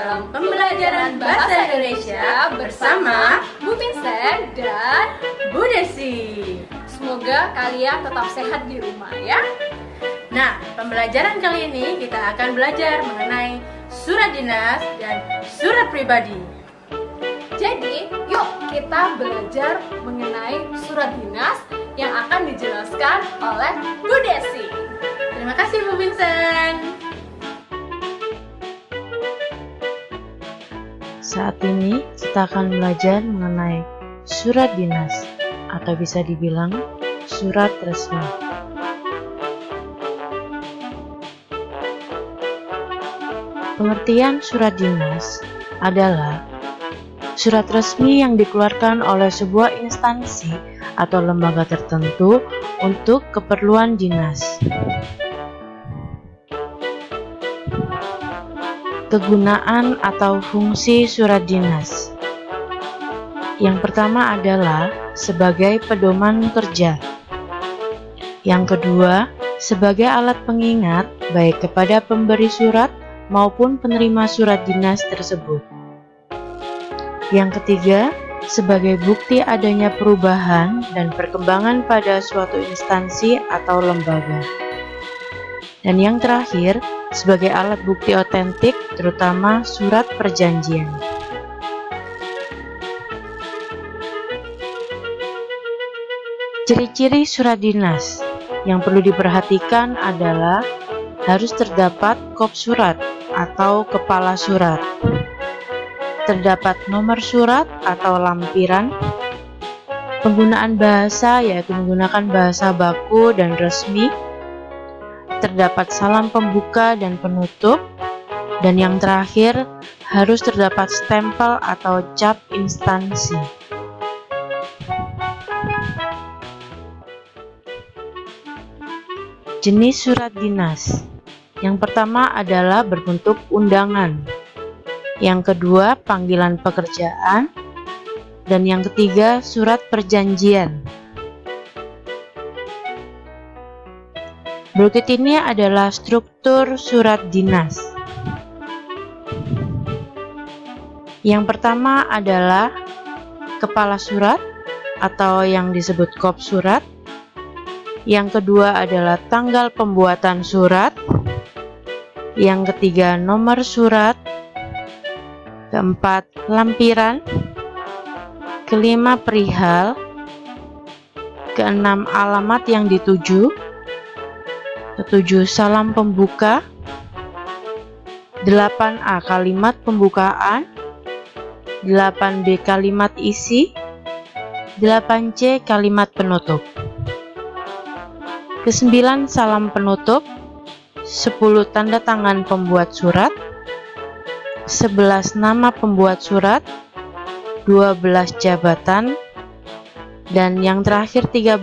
dalam pembelajaran Bahasa Indonesia bersama Bu Vincent dan Bu Desi. Semoga kalian tetap sehat di rumah ya. Nah, pembelajaran kali ini kita akan belajar mengenai surat dinas dan surat pribadi. Jadi, yuk kita belajar mengenai surat dinas yang akan dijelaskan oleh Bu Desi. Terima kasih Bu Vincent. Saat ini kita akan belajar mengenai surat dinas atau bisa dibilang surat resmi. Pengertian surat dinas adalah surat resmi yang dikeluarkan oleh sebuah instansi atau lembaga tertentu untuk keperluan dinas. Kegunaan atau fungsi surat dinas. Yang pertama adalah sebagai pedoman kerja. Yang kedua, sebagai alat pengingat baik kepada pemberi surat maupun penerima surat dinas tersebut. Yang ketiga, sebagai bukti adanya perubahan dan perkembangan pada suatu instansi atau lembaga. Dan yang terakhir, sebagai alat bukti otentik, terutama surat perjanjian. Ciri-ciri surat dinas yang perlu diperhatikan adalah harus terdapat kop surat atau kepala surat, terdapat nomor surat atau lampiran, penggunaan bahasa yaitu menggunakan bahasa baku dan resmi, terdapat salam pembuka dan penutup, dan yang terakhir harus terdapat stempel atau cap instansi. Jenis surat dinas. Yang pertama adalah berbentuk undangan. Yang kedua, panggilan pekerjaan. Dan yang ketiga, surat perjanjian. Berikut ini adalah struktur surat dinas. Yang pertama adalah kepala surat atau yang disebut kop surat. Yang kedua adalah tanggal pembuatan surat. Yang ketiga, nomor surat. Keempat, lampiran. Kelima, perihal. Keenam, alamat yang dituju. Ketujuh, salam pembuka. 8A, kalimat pembukaan. 8B, kalimat isi. 8C, kalimat penutup. Ke-9, salam penutup. 10, tanda tangan pembuat surat. 11, nama pembuat surat. 12, jabatan. Dan yang terakhir 13,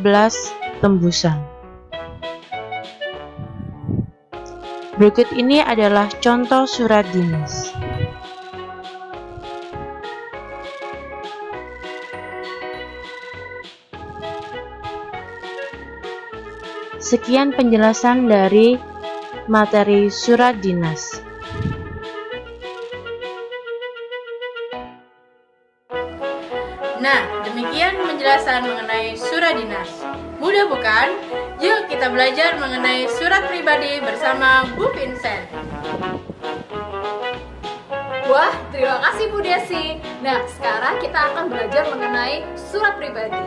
tembusan. Berikut ini adalah contoh surat dinas. Sekian penjelasan dari materi surat dinas. Nah, demikian penjelasan mengenai surat dinas. Mudah bukan? Yuk kita belajar mengenai surat pribadi bersama Bu Vincent. Wah, terima kasih Bu Desi. Nah, sekarang kita akan belajar mengenai surat pribadi.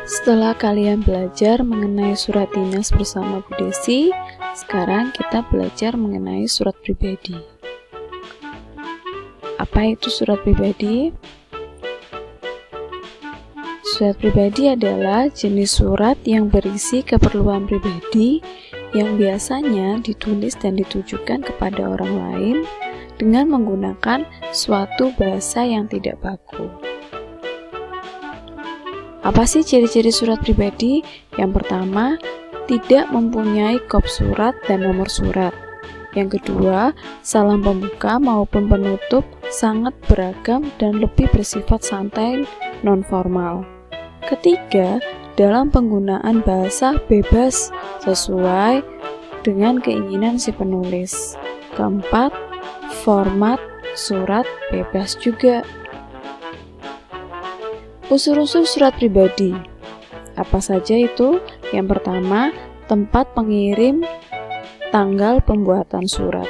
Setelah kalian belajar mengenai surat dinas bersama Bu Desi, sekarang kita belajar mengenai surat pribadi. Apa itu surat pribadi? Surat pribadi adalah jenis surat yang berisi keperluan pribadi yang biasanya ditulis dan ditujukan kepada orang lain dengan menggunakan suatu bahasa yang tidak baku. Apa sih ciri-ciri surat pribadi? Yang pertama, tidak mempunyai kop surat dan nomor surat. Yang kedua, salam pembuka maupun penutup sangat beragam dan lebih bersifat santai non-formal. Ketiga, dalam penggunaan bahasa bebas sesuai dengan keinginan si penulis. Keempat, format surat bebas juga. Unsur-unsur surat pribadi. Apa saja itu? Yang pertama, tempat pengirim, tanggal pembuatan surat.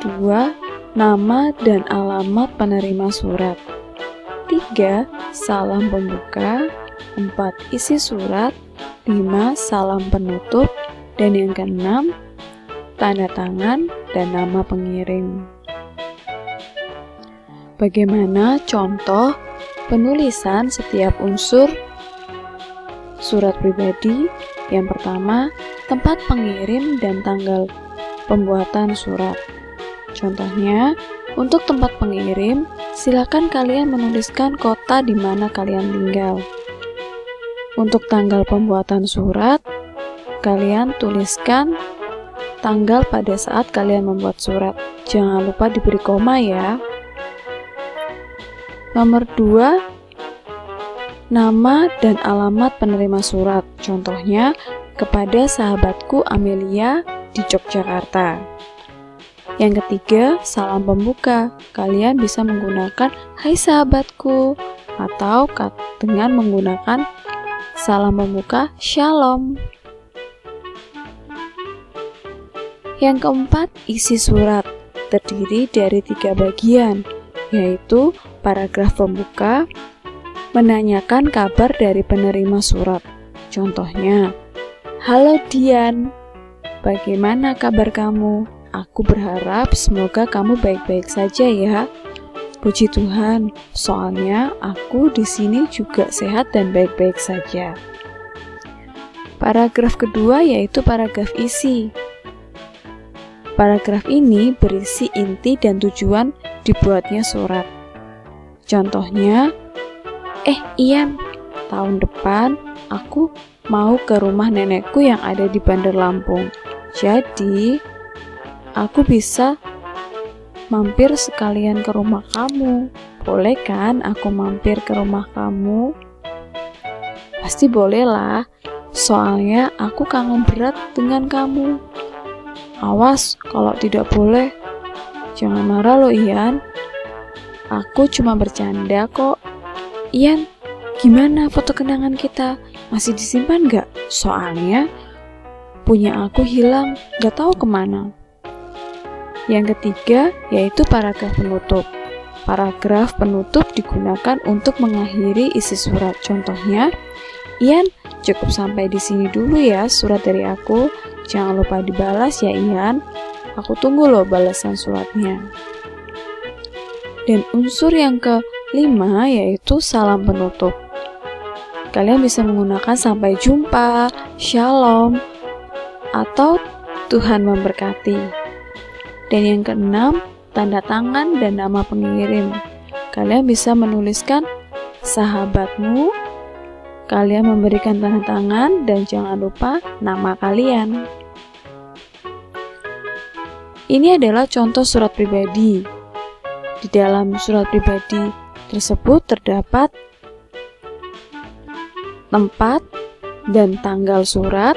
2. Nama dan alamat penerima surat. 3. Salam pembuka. 4. Isi surat. 5. Salam penutup. Dan yang keenam, tanda tangan dan nama pengirim. Bagaimana contoh penulisan setiap unsur surat pribadi? Yang pertama, tempat pengirim dan tanggal pembuatan surat. Contohnya, untuk tempat pengirim, silakan kalian menuliskan kota di mana kalian tinggal. Untuk tanggal pembuatan surat, kalian tuliskan tanggal pada saat kalian membuat surat. Jangan lupa diberi koma ya. Nomor 2, nama dan alamat penerima surat. Contohnya, kepada sahabatku Amelia di Yogyakarta. Yang ketiga, salam pembuka. Kalian bisa menggunakan hai sahabatku atau dengan menggunakan salam pembuka shalom. Yang keempat, isi surat. Terdiri dari 3 bagian, yaitu paragraf pembuka, menanyakan kabar dari penerima surat. Contohnya, halo Dian, bagaimana kabar kamu? Aku berharap semoga kamu baik-baik saja ya. Puji Tuhan, soalnya aku di sini juga sehat dan baik-baik saja. Paragraf kedua yaitu paragraf isi. Paragraf ini berisi inti dan tujuan dibuatnya surat. Contohnya, Ian, tahun depan aku mau ke rumah nenekku yang ada di Bandar Lampung. Jadi, aku bisa mampir sekalian ke rumah kamu. Boleh kan aku mampir ke rumah kamu? Pasti boleh lah, soalnya aku kangen berat dengan kamu. Awas, kalau tidak boleh. Jangan marah loh, Ian. Aku cuma bercanda kok. Ian, gimana foto kenangan kita? Masih disimpan gak? Soalnya punya aku hilang, gak tahu kemana. Yang ketiga, yaitu paragraf penutup. Paragraf penutup digunakan untuk mengakhiri isi surat. Contohnya, Ian, cukup sampai di sini dulu ya surat dari aku. Jangan lupa dibalas ya Ian. Aku tunggu loh balasan suratnya. Dan unsur yang kelima yaitu salam penutup. Kalian bisa menggunakan sampai jumpa, shalom, atau Tuhan memberkati. Dan yang keenam, tanda tangan dan nama pengirim. Kalian bisa menuliskan sahabatmu. Kalian memberikan tanda tangan dan jangan lupa nama kalian. Ini adalah contoh surat pribadi. Di dalam surat pribadi tersebut terdapat tempat dan tanggal surat,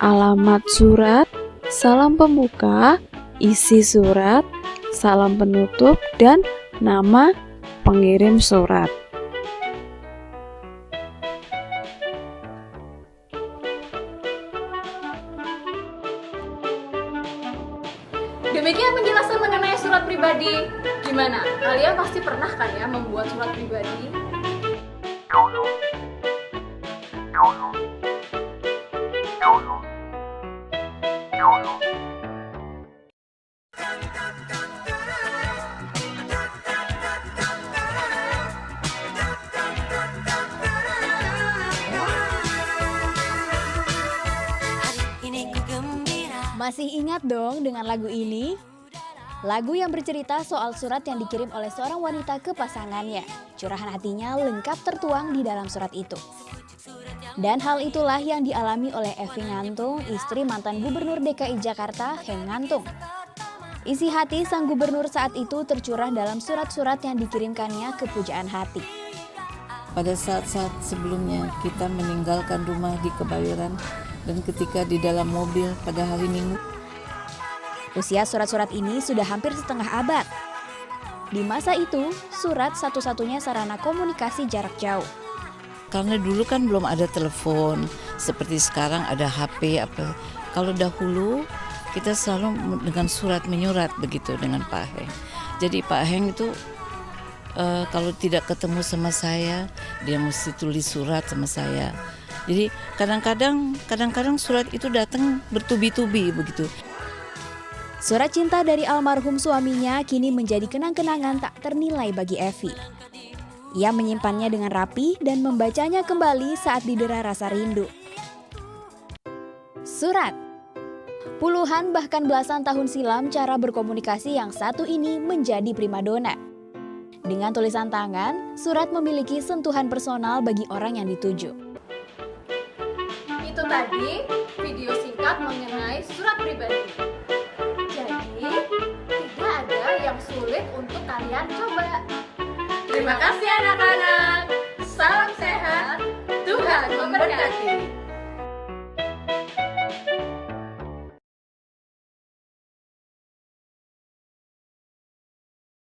alamat surat, salam pembuka, isi surat, salam penutup, dan nama pengirim surat. Demikian penjelasan mengenai surat pribadi. Gimana? Kalian pasti pernah kan ya membuat surat pribadi? Masih ingat dong dengan lagu ini? Lagu yang bercerita soal surat yang dikirim oleh seorang wanita ke pasangannya. Curahan hatinya lengkap tertuang di dalam surat itu. Dan hal itulah yang dialami oleh Evi Ngantung, istri mantan Gubernur DKI Jakarta, Heng Ngantung. Isi hati sang gubernur saat itu tercurah dalam surat-surat yang dikirimkannya ke pujaan hati. Pada saat-saat sebelumnya kita meninggalkan rumah di Kebayoran dan ketika di dalam mobil pada hari Minggu. Usia surat-surat ini sudah hampir setengah abad. Di masa itu, surat satu-satunya sarana komunikasi jarak jauh. Karena dulu kan belum ada telepon, seperti sekarang ada HP apa. Kalau dahulu kita selalu dengan surat menyurat begitu dengan Pak Heng. Jadi Pak Heng itu kalau tidak ketemu sama saya, dia mesti tulis surat sama saya. Jadi kadang-kadang surat itu datang bertubi-tubi begitu. Surat cinta dari almarhum suaminya kini menjadi kenang-kenangan tak ternilai bagi Evi. Ia menyimpannya dengan rapi dan membacanya kembali saat didera rasa rindu. Surat. Puluhan bahkan belasan tahun silam cara berkomunikasi yang satu ini menjadi primadona. Dengan tulisan tangan, surat memiliki sentuhan personal bagi orang yang dituju. Itu tadi video singkat mengenai surat pribadi. Jadi, tidak ada yang sulit untuk kalian coba. Terima kasih anak-anak. Salam sehat. Tuhan memberkati.